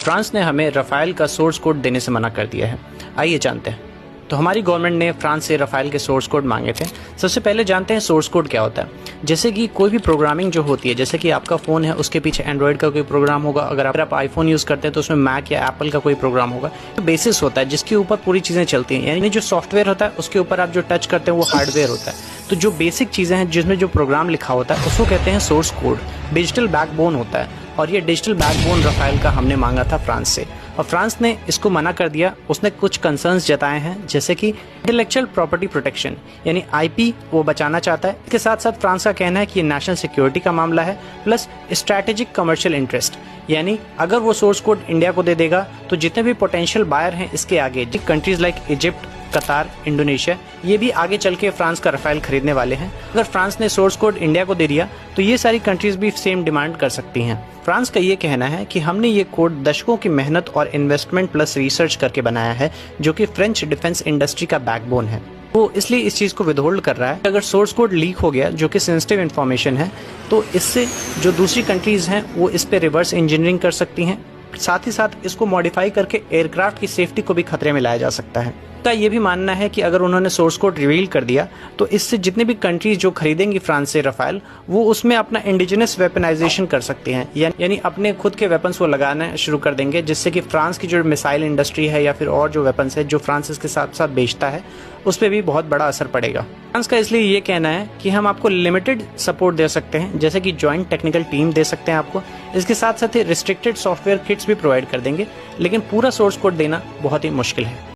France ने हमें Rafale का सोर्स कोड देने से मना कर दिया है। आइए जानते हैं। तो हमारी गवर्नमेंट ने फ्रांस से राफेल के सोर्स कोड मांगे थे। सबसे पहले जानते हैं सोर्स कोड क्या होता है। जैसे कि कोई भी प्रोग्रामिंग जो होती है, जैसे कि आपका फ़ोन है उसके पीछे एंड्रॉयड का कोई प्रोग्राम होगा, अगर आप आईफोन यूज़ करते हैं तो उसमें मैक या एप्पल का कोई प्रोग्राम होगा। तो बेसिस होता है जिसके ऊपर पूरी चीज़ें चलती हैं, यानी जो सॉफ्टवेयर होता है उसके ऊपर आप जो टच करते हैं वो हार्डवेयर होता है। तो जो बेसिक चीज़ें हैं जिसमें जो प्रोग्राम लिखा होता है उसको कहते हैं सोर्स कोड। डिजिटल बैकबोन होता है और ये डिजिटल बैकबोन राफेल का हमने मांगा था फ्रांस से, और फ्रांस ने इसको मना कर दिया। उसने कुछ कंसर्न्स जताए हैं, जैसे कि इंटेलेक्चुअल प्रॉपर्टी प्रोटेक्शन यानी आईपी वो बचाना चाहता है। इसके साथ साथ फ्रांस का कहना है कि ये नेशनल सिक्योरिटी का मामला है, प्लस स्ट्रैटेजिक कमर्शियल इंटरेस्ट, यानी अगर वो सोर्स कोड इंडिया को दे देगा तो जितने भी पोटेंशियल बायर हैं इसके आगे, कंट्रीज लाइक इजिप्ट, कतार, इंडोनेशिया, ये भी आगे चल के फ्रांस का राफेल खरीदने वाले हैं। अगर फ्रांस ने सोर्स कोड इंडिया को दे दिया तो ये सारी कंट्रीज भी सेम डिमांड कर सकती हैं। फ्रांस का ये कहना है कि हमने ये कोड दशकों की मेहनत और इन्वेस्टमेंट प्लस रिसर्च करके बनाया है, जो कि फ्रेंच डिफेंस इंडस्ट्री का बैकबोन है। वो इसलिए इस चीज़ को विदहोल्ड कर रहा है। अगर सोर्स कोड लीक हो गया, जो कि सेंसिटिव इन्फॉर्मेशन है, तो इससे जो दूसरी कंट्रीज़ हैं वो इस पे रिवर्स इंजीनियरिंग कर सकती हैं। साथ ही साथ इसको मॉडिफाई करके एयरक्राफ्ट की सेफ्टी को भी खतरे में लाया जा सकता है। का ये भी मानना है कि अगर उन्होंने सोर्स कोड रिवील कर दिया तो इससे जितने भी कंट्रीज जो खरीदेंगी फ्रांस से राफेल, वो उसमें अपना इंडिजिनस वेपनाइजेशन कर सकते हैं, यानी अपने खुद के वेपन्स वो लगाना शुरू कर देंगे, जिससे कि फ्रांस की जो मिसाइल इंडस्ट्री है या फिर और जो वेपन्स है जो फ्रांस इसके साथ साथ बेचता है उस पर भी बहुत बड़ा असर पड़ेगा। फ्रांस का इसलिए ये कहना है कि हम आपको लिमिटेड सपोर्ट दे सकते हैं, जैसे कि जॉइंट टेक्निकल टीम दे सकते हैं आपको। इसके साथ साथ ही रिस्ट्रिक्टेड सॉफ्टवेयर किट्स भी प्रोवाइड कर देंगे, लेकिन पूरा सोर्स कोड देना बहुत ही मुश्किल है।